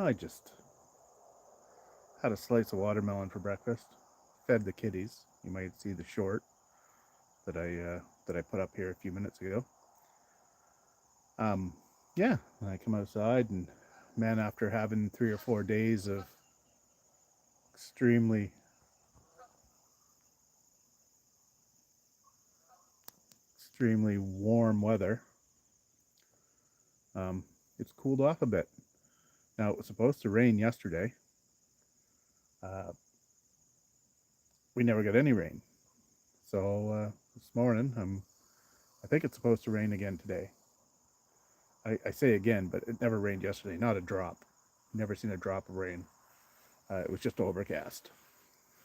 I just had a slice of watermelon for breakfast. Fed the kitties. You might see the short that I put up here a few minutes ago. Um, yeah, and I come outside and man, after having 3 or 4 days of extremely extremely warm weather, um, it's cooled off a bit. Now it was supposed to rain yesterday. Uh, we never got any rain, so this morning I think it's supposed to rain again today. I say again, but it never rained yesterday. Not a drop. Never seen a drop of rain. It was just overcast.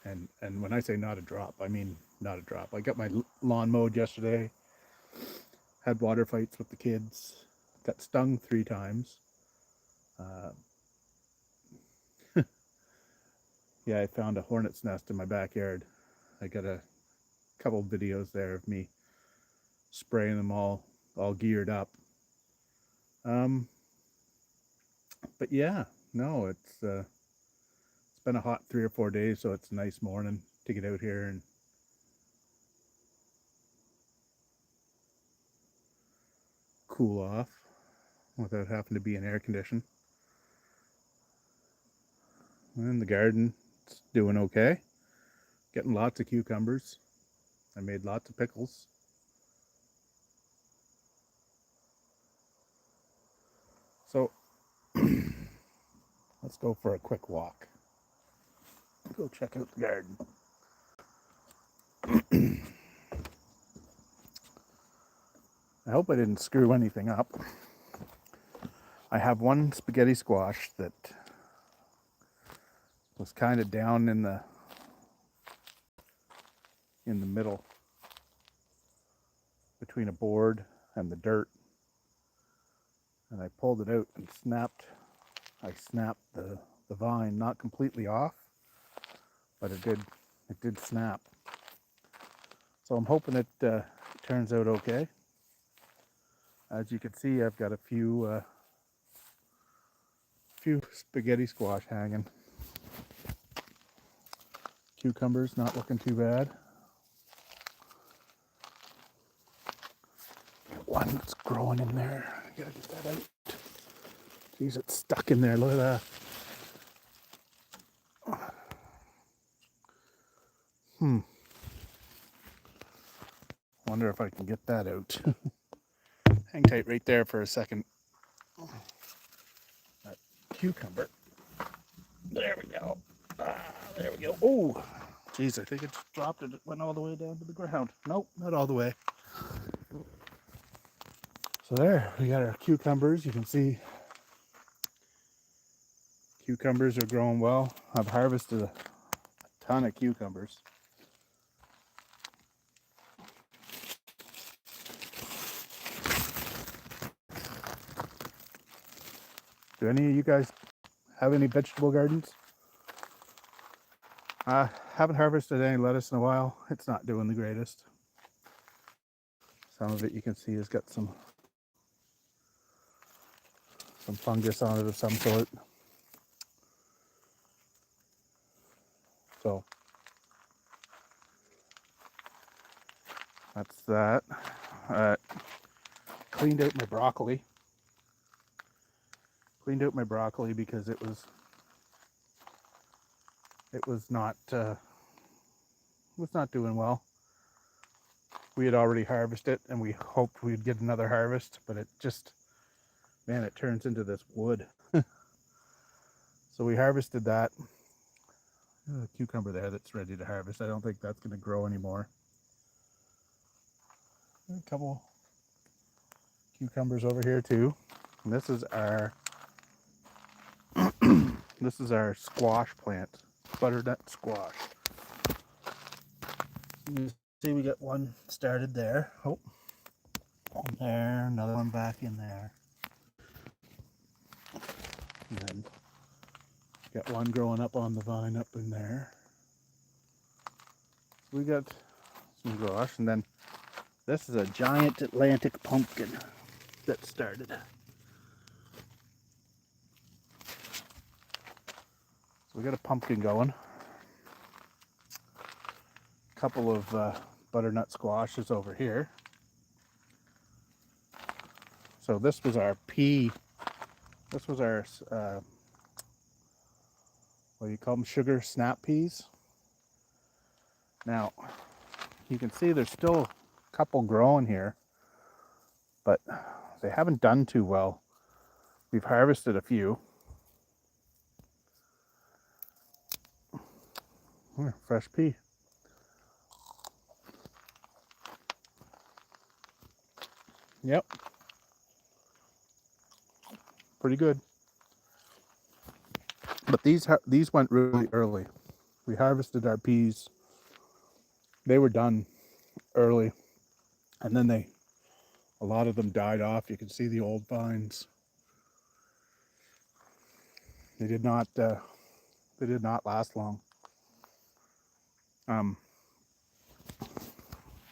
And when I say not a drop, I mean not a drop. I got my lawn mowed yesterday. Had water fights with the kids. Got stung 3 times. Uh, yeah, I found a hornet's nest in my backyard. I got a couple videos there of me spraying them all geared up. Um, but yeah, no, it's been a hot 3 or 4 days, so it's a nice morning to get out here and cool off without having to be in air condition. And the garden's doing okay. Getting lots of cucumbers. I made lots of pickles. So let's go for a quick walk. Go check out the garden. I hope I didn't screw anything up. I have one spaghetti squash that was kind of down in the middle between a board and the dirt, and I pulled it out and I snapped the vine, not completely off, but it did snap. So I'm hoping it turns out okay. As you can see, I've got a few spaghetti squash hanging. Cucumbers not looking too bad. Got one that's growing in there. I gotta get that out. Jeez, it's stuck in there. Look at that. Wonder if I can get that out. Hang tight right there for a second. That cucumber. There we go. There we go. Oh, geez, I think it just dropped it. It went all the way down to the ground. Nope, not all the way. So there, we got our cucumbers. You can see cucumbers are growing well. I've harvested a ton of cucumbers. Do any of you guys have any vegetable gardens? I haven't harvested any lettuce in a while. It's not doing the greatest. Some of it you can see has got some fungus on it of some sort. So that's that. Cleaned out my broccoli. Because it was not doing well. We had already harvested it and we hoped we'd get another harvest, but it just, man, it turns into this wood. So we harvested that. There's a cucumber there that's ready to harvest. I don't think that's going to grow anymore. A couple cucumbers over here too. And this is our squash plant, butternut squash. You see we got one started there. Oh, one there, another one back in there. And then got one growing up on the vine up in there. So we got some squash, and then this is a giant Atlantic pumpkin that started. We got a pumpkin going. A couple of butternut squashes over here. So this was our pea. This was our what do you call them? Sugar snap peas. Now you can see there's still a couple growing here, but they haven't done too well. We've harvested a few. Fresh pea. Yep. Pretty good. But these went really early. We harvested our peas. They were done early, and then a lot of them died off. You can see the old vines. They did not last long.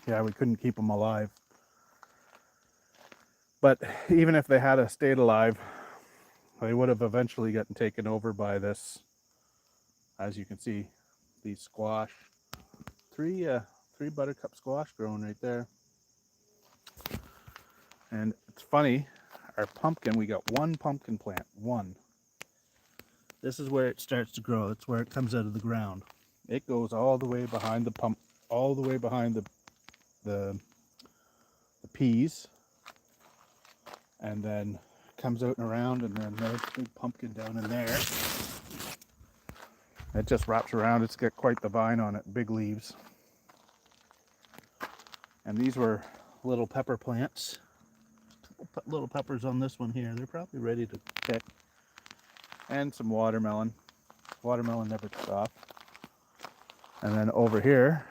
Yeah, we couldn't keep them alive. But even if they had stayed alive, they would have eventually gotten taken over by this. As you can see, these squash. Three buttercup squash growing right there. And it's funny, our pumpkin, we got one pumpkin plant, one. This is where it starts to grow. That's where it comes out of the ground. It goes all the way behind the all the way behind the peas, and then comes out and around, and then there's a big pumpkin down in there. It just wraps around. It's got quite the vine on it, big leaves. And these were little pepper plants. Little peppers on this one here. They're probably ready to pick. And some watermelon. Watermelon never took off. And then over here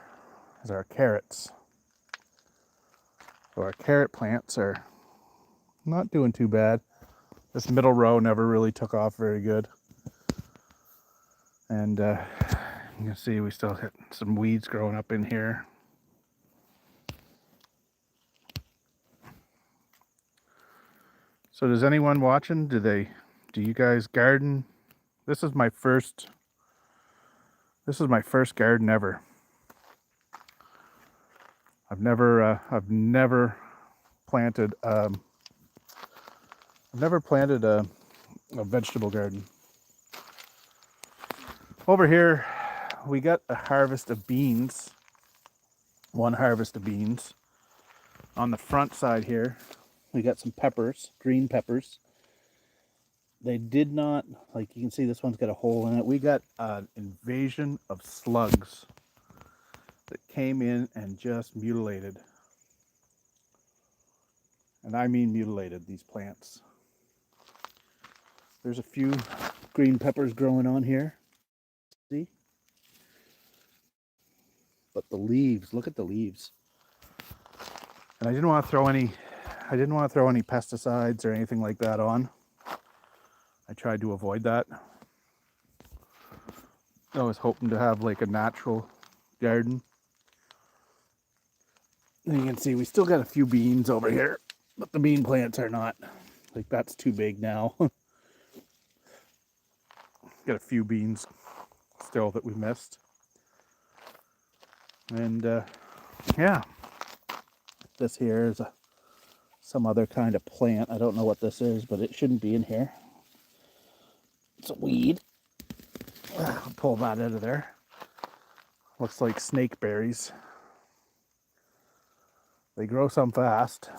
is our carrots. So our carrot plants are not doing too bad. This middle row never really took off very good. And you can see we still got some weeds growing up in here. So does anyone watching, do you guys garden? This is my first garden ever. I've never planted a vegetable garden. Over here we got a harvest of beans. One harvest of beans. On the front side here, we got some peppers, green peppers. They did not, like you can see, this one's got a hole in it. We got an invasion of slugs that came in and just mutilated. And I mean mutilated these plants. There's a few green peppers growing on here. See? But the leaves, look at the leaves. And I didn't want to throw any pesticides or anything like that on. I tried to avoid that. I was hoping to have like a natural garden. And you can see we still got a few beans over here, but the bean plants are not. Like that's too big now. Got a few beans still that we missed. And yeah, this here is some other kind of plant. I don't know what this is, but it shouldn't be in here. It's a weed. I'll pull that out of there. Looks like snake berries. They grow some fast.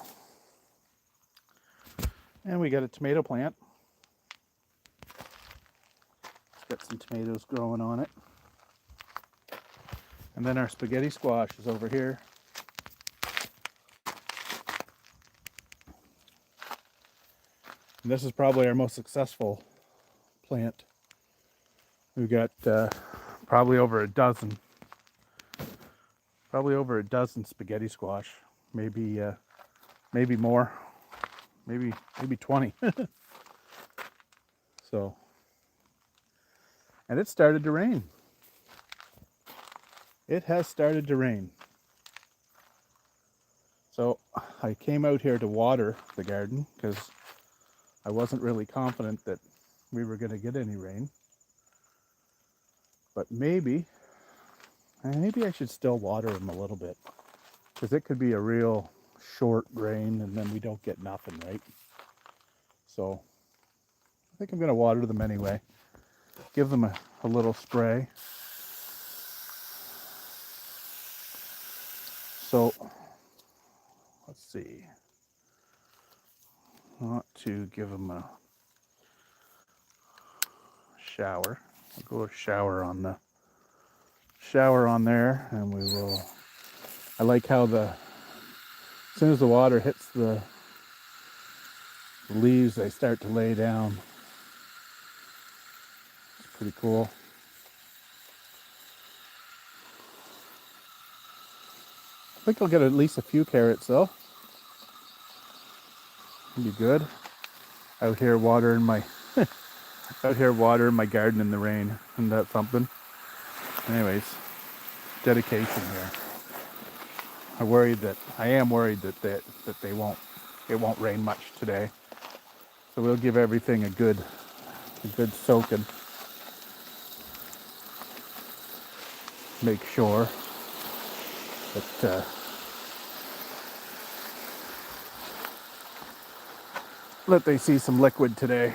And we got a tomato plant. It's got some tomatoes growing on it. And then our spaghetti squash is over here. And this is probably our most successful plant. We've got probably over a dozen spaghetti squash, maybe more, maybe 20. So, and it started to rain. It has started to rain. So I came out here to water the garden because I wasn't really confident that we were going to get any rain. But maybe I should still water them a little bit, because it could be a real short rain and then we don't get nothing, right? So I think I'm going to water them anyway. Give them a little spray. So let's see. I want to give them a shower. We'll go a shower on there, and we will. I like how as soon as the water hits the leaves, they start to lay down. It's pretty cool. I think I'll get at least a few carrots though. It'll be good. Out here watering my garden in the rain, and that's something. Anyways, dedication here. I am worried that it won't rain much today. So we'll give everything a good soaking. Make sure that they see some liquid today.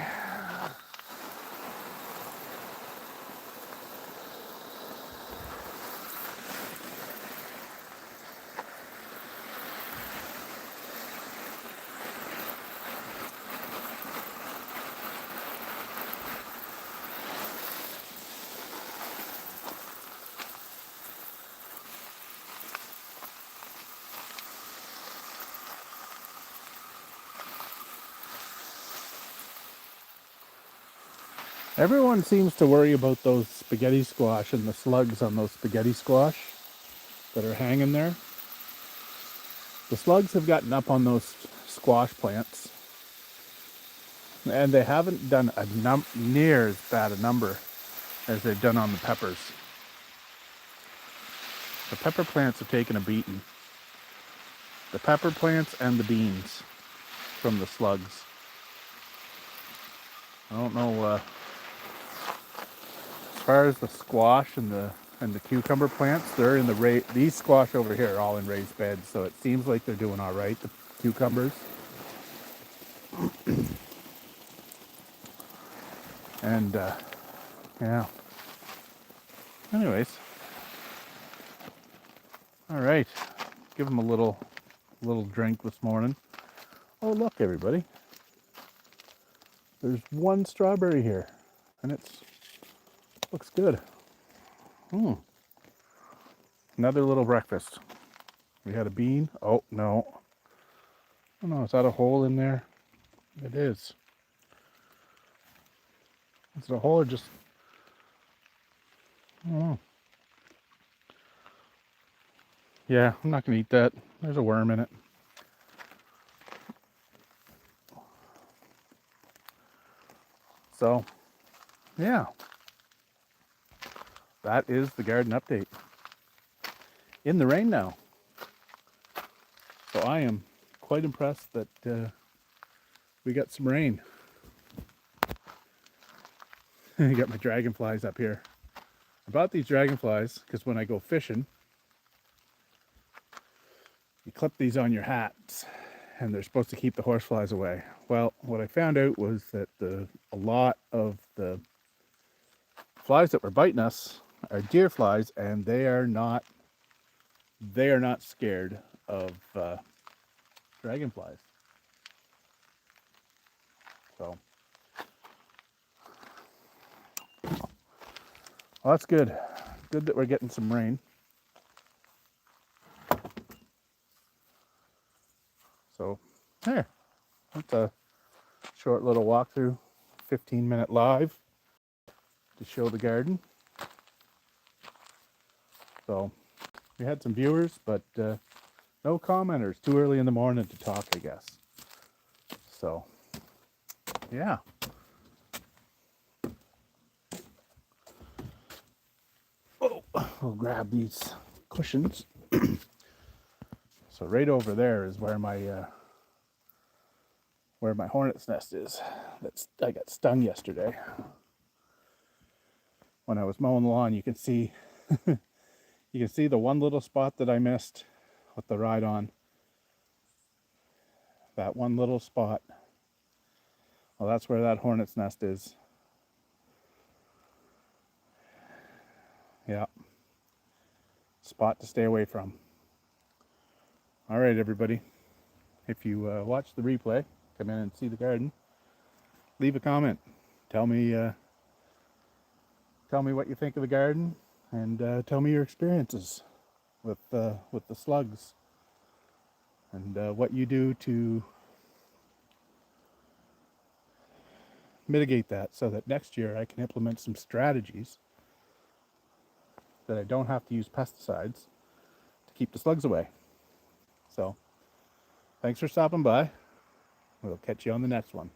Everyone seems to worry about those spaghetti squash and the slugs on those spaghetti squash that are hanging there. The slugs have gotten up on those squash plants, and they haven't done near as bad a number as they've done on the peppers. The pepper plants have taken a beating. The pepper plants and the beans from the slugs. I don't know. As far as the squash and the cucumber plants, they're in these squash over here are all in raised beds, so it seems like they're doing all right. The cucumbers. And yeah. Anyways, all right. Give them a little drink this morning. Oh, look, everybody. There's one strawberry here, and looks good. Another little breakfast. We had a bean. Oh, no. Oh, no, is that a hole in there? It is. Is it a hole or just... Oh. Yeah, I'm not going to eat that. There's a worm in it. So, yeah. That is the garden update. In the rain now. So I am quite impressed that we got some rain. I got my dragonflies up here. I bought these dragonflies because when I go fishing, you clip these on your hats and they're supposed to keep the horseflies away. Well, what I found out was that a lot of the flies that were biting us are deer flies, and they are not scared of dragonflies. So, well, that's good. Good that we're getting some rain. So, there. That's a short little walkthrough, 15-minute live to show the garden. So, we had some viewers, but no commenters. Too early in the morning to talk, I guess. So, yeah. Oh, we'll grab these cushions. So right over there is where my hornet's nest is. I got stung yesterday. when I was mowing the lawn, you can see the one little spot that I missed with the ride on. That one little spot. Well, that's where that hornet's nest is. Yeah. Spot to stay away from. All right, everybody. If you watch the replay, come in and see the garden, leave a comment. Tell me what you think of the garden, and tell me your experiences with the slugs, and what you do to mitigate that, so that next year I can implement some strategies that I don't have to use pesticides to keep the slugs away. So, thanks for stopping by. We'll catch you on the next one.